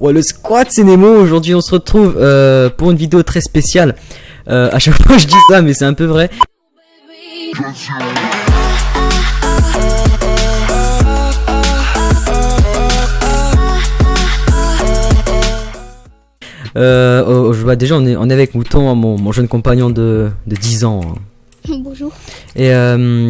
Ouais, le squat c'est Nemo. Aujourd'hui on se retrouve pour une vidéo très spéciale. À chaque fois je dis ça mais c'est un peu vrai. Bah déjà on est avec Mouton, hein, mon jeune compagnon de 10 ans. Bonjour. Et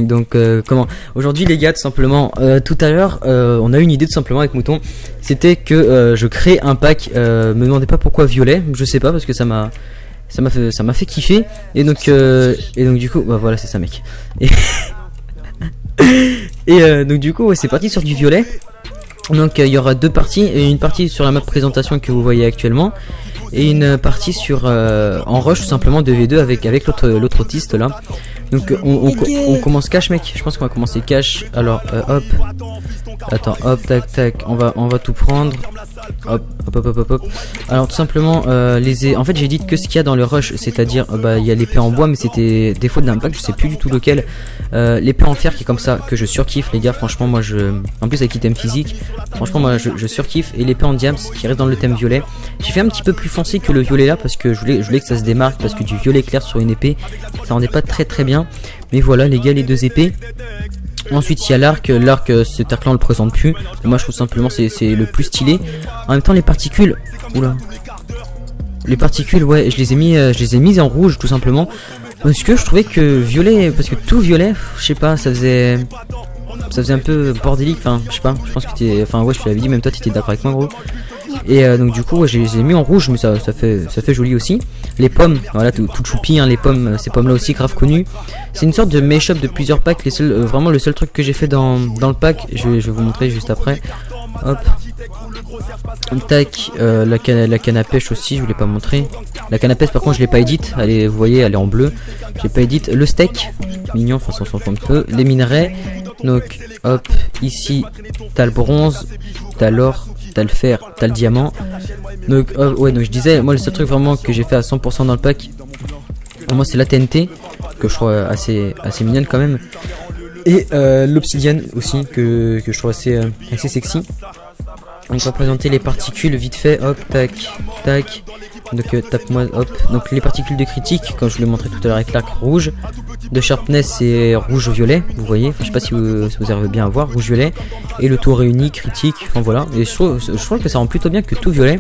donc comment aujourd'hui les gars, tout simplement tout à l'heure on a eu une idée tout simplement avec Mouton. C'était que je crée un pack, me demandez pas pourquoi violet, je sais pas, parce que ça m'a fait kiffer. Et donc du coup bah voilà, c'est ça mec. Et donc du coup ouais, c'est parti sur du violet. Donc il y aura deux parties, et une partie sur la map présentation que vous voyez actuellement, et une partie sur en rush tout simplement 2v2 avec l'autre autiste là. Donc on commence cash mec, je pense qu'on va commencer cash. Alors hop, attends, hop, tac tac, on va tout prendre. Hop. Alors tout simplement en fait j'ai dit que ce qu'il y a dans le rush, c'est-à-dire bah il y a l'épée en bois, mais c'était des fautes d'impact, je sais plus du tout lequel. L'épée en fer qui est comme ça, que je surkiffe les gars, franchement moi en plus avec item physique, franchement moi je surkiffe. Et l'épée en diams qui reste dans le thème violet. J'ai fait un petit peu plus foncé que le violet là, parce que je voulais que ça se démarque, parce que du violet clair sur une épée ça rendait pas très bien. Mais voilà les gars, les deux épées. Ensuite il y a l'arc, cet arc là on le présente plus, mais moi je trouve simplement c'est le plus stylé. En même temps les particules, oula, les particules ouais je les ai mises en rouge tout simplement, parce que je trouvais que violet, parce que tout violet, je sais pas, ça faisait un peu bordélique, enfin je sais pas, je pense que t'es, enfin ouais je te l'avais dit, même toi t'étais d'accord avec moi gros. Et donc du coup ouais, je les ai mis en rouge, mais ça fait joli aussi. Les pommes, voilà, tout choupi hein, les pommes, ces pommes là aussi grave connues. C'est une sorte de mashup de plusieurs packs. Vraiment le seul truc que j'ai fait dans le pack, je vais vous montrer juste après. Hop, tac, la canne à pêche aussi, je voulais pas montrer. La canne à pêche par contre je l'ai pas edit, allez vous voyez elle est en bleu, j'ai pas edit. Le steak, mignon, enfin ça s'en fout un peu. Les minerais, donc hop, ici t'as le bronze, t'as l'or, t'as le fer, t'as le diamant. Donc ouais, donc je disais, moi le seul truc vraiment que j'ai fait à 100% dans le pack, moi c'est la TNT, que je trouve assez mignonne quand même. Et l'obsidienne aussi, que je trouve assez sexy. On va présenter les particules vite fait, hop, tac, tac. Donc tape-moi, hop. Donc les particules de critique, comme je vous l'ai montré tout à l'heure avec l'arc rouge. De sharpness c'est rouge-violet, vous voyez. Enfin, je sais pas si vous arrivez bien à voir, rouge-violet. Et le tout réuni, critique, enfin voilà. Et je trouve que ça rend plutôt bien que tout violet.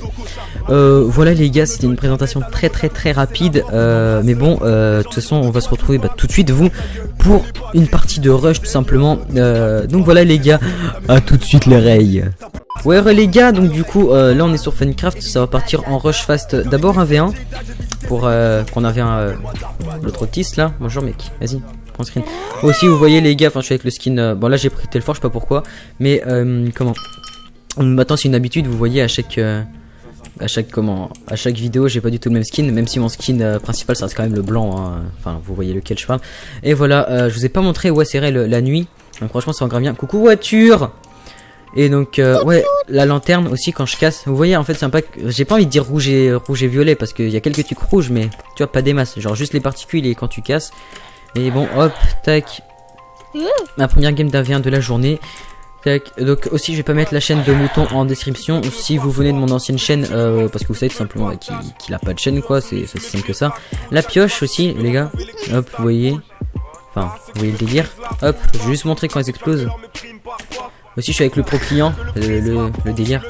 Voilà les gars, c'était une présentation très rapide. Mais bon, de toute façon on va se retrouver tout de suite vous pour une partie de rush tout simplement. Donc voilà les gars, à tout de suite les rails. Ouais les gars, donc du coup là on est sur Funcraft, ça va partir en rush fast. D'abord un V1 pour qu'on avait l'autre autiste là. Bonjour mec, vas-y prends screen. Aussi vous voyez les gars, enfin je suis avec le skin, bon là j'ai pris Telfort, je sais pas pourquoi, mais comment, maintenant c'est une habitude, vous voyez à chaque vidéo j'ai pas du tout le même skin, même si mon skin principal ça reste quand même le blanc hein. Enfin vous voyez lequel je parle. Et voilà, je vous ai pas montré OSRL la nuit, donc franchement ça en grave bien. Coucou voiture. Et donc ouais, la lanterne aussi quand je casse, vous voyez en fait c'est un pack, j'ai pas envie de dire rouge et violet parce qu'il y a quelques trucs rouges, mais tu vois pas des masses, genre juste les particules et quand tu casses. Et bon hop, tac, ma première game d'AV1 de la journée. Tac. Donc aussi je vais pas mettre la chaîne de Mouton en description si vous venez de mon ancienne chaîne, parce que vous savez tout simplement qu'il a pas de chaîne quoi, c'est aussi simple que ça. La pioche aussi les gars, hop vous voyez, enfin vous voyez le délire. Hop, je vais juste montrer quand elles explosent. Aussi je suis avec le pro client, le délire.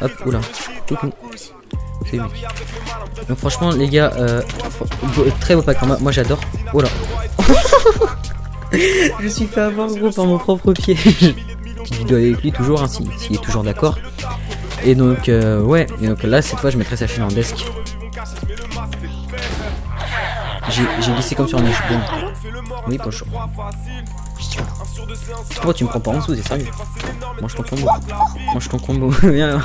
Hop, oula, coucou. C'est mec. Donc franchement les gars, très beau pack, moi j'adore. Oh là. Je suis fait avoir gros par mon propre pied. Petite vidéo avec lui toujours, hein, s'il est toujours d'accord. Et donc ouais, et donc là cette fois je mettrai sa chaîne en desk. J'ai glissé comme sur un neige. Bon. Oui bonjour. Oh tu me prends pas en dessous, c'est sérieux. Mange ton combo. Mange ton combo. Viens là.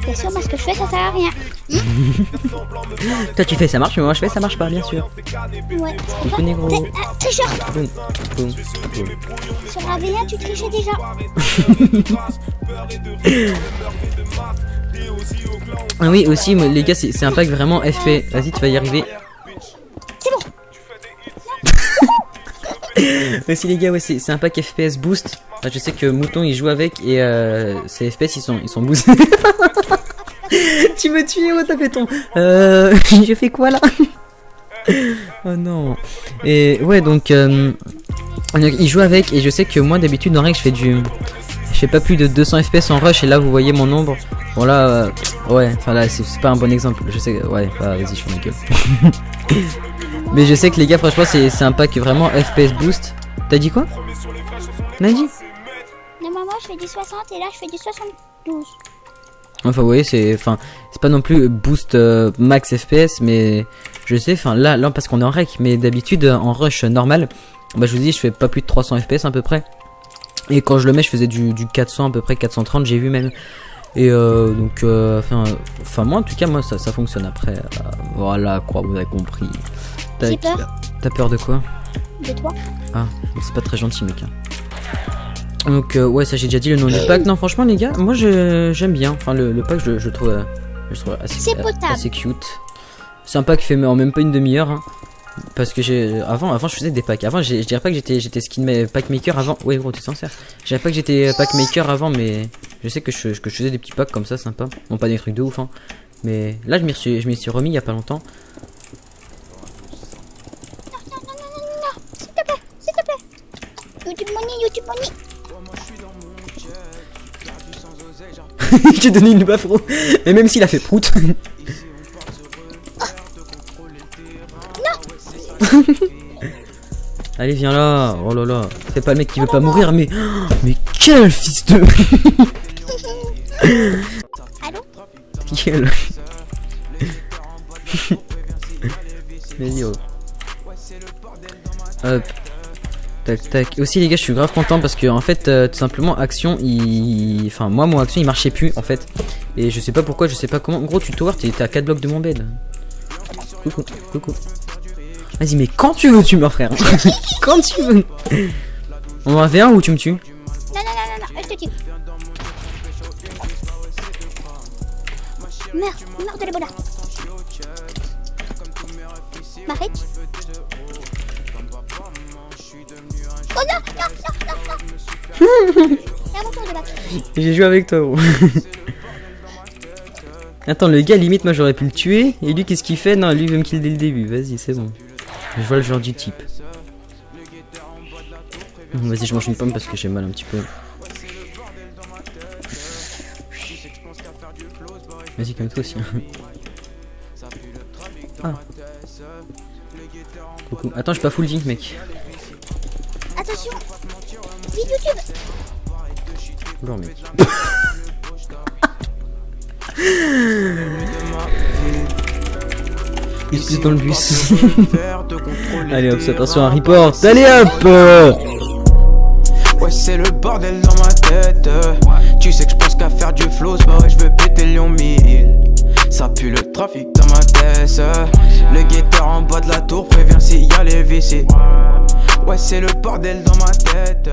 Bien sûr, moi ce que je fais ça sert à rien. Toi tu fais ça marche, mais moi je fais ça marche pas bien sûr. Ouais. Coucou négro. Tricheur. Boum, boum. Sur la V1 tu trichais déjà. Ah oui aussi les gars c'est un pack vraiment FP. Vas-y tu vas y arriver. C'est bon. Aussi les gars, ouais, c'est un pack FPS boost. Enfin, je sais que Mouton il joue avec et ces FPS ils sont boostés. Tu me tues, oh t'as fait ton... je fais quoi là? Oh non. Et ouais donc il joue avec et je sais que moi d'habitude en règle je fais pas plus de 200 FPS en rush et là vous voyez mon nombre. Bon là ouais, enfin là c'est pas un bon exemple. Je sais que ouais, bah, vas-y je fais ma gueule. Mais je sais que les gars franchement c'est un pack vraiment FPS boost. T'as dit quoi? T'as dit? Normalement, je fais du 60 et là, je fais du 72. Enfin vous voyez c'est pas non plus boost max FPS mais je sais là parce qu'on est en rec mais d'habitude en rush normal bah je vous dis je fais pas plus de 300 FPS à peu près et quand je le mets je faisais du 400 à peu près 430 j'ai vu même et donc enfin moi en tout cas moi ça fonctionne après voilà quoi vous avez compris. J'ai peur. T'as peur de quoi? De toi. Ah c'est pas très gentil mec hein. Donc ouais ça j'ai déjà dit le nom du pack. Non franchement les gars moi j'aime bien. Enfin le pack je le trouve assez cute. C'est un pack fait en même pas une demi-heure hein. Parce que avant je faisais des packs. Avant je dirais pas que j'étais skin pack maker avant. Ouais gros t'es sincère. Je dirais pas que j'étais pack maker avant mais je sais que je faisais des petits packs comme ça sympa. Bon pas des trucs de ouf hein. Mais là je m'y suis remis il y a pas longtemps. Non, s'il te plaît, s'il te plaît. YouTube money. J'ai donné une baffe gros. Mais même s'il a fait prout. Allez viens là. Oh là là. C'est pas le mec qui veut pas mourir mais quel fils de... Allô? Quel... Vas-y oh. Hop. Tac tac. Aussi les gars je suis grave content parce que en fait tout simplement Action enfin moi mon Action il marchait plus en fait. Et je sais pas pourquoi, je sais pas comment. Gros tu tower t'es à 4 blocs de mon bed. Coucou. Vas-y mais quand tu veux tu meurs frère. Quand tu veux. On va faire un ou tu me tues? Non, je te tue. Meurs de l'Ebola. M'arrête. Oh non. C'est à mon tour de battre. J'ai joué avec toi gros. Attends le gars limite moi j'aurais pu le tuer. Et lui qu'est-ce qu'il fait? Non lui il veut me kill dès le début. Vas-y c'est bon. Je vois le genre du type. Vas-y je mange une pomme parce que j'ai mal un petit peu. Vas-y comme toi aussi. Ah. Coucou. Attends je suis pas full vie mec. Attention. Vite YouTube. Bon mec. Plus dans le bus. Allez hop, attention à un report. Allez hop. Ouais c'est le bordel dans ma tête. Tu sais que je pense qu'à faire du flow. Bah ouais je veux péter Lyon 1000. Ça pue le trafic dans ma tête. Le guetteur en bas de la tour prévient s'il y a les vices. Ouais c'est le bordel dans ma tête.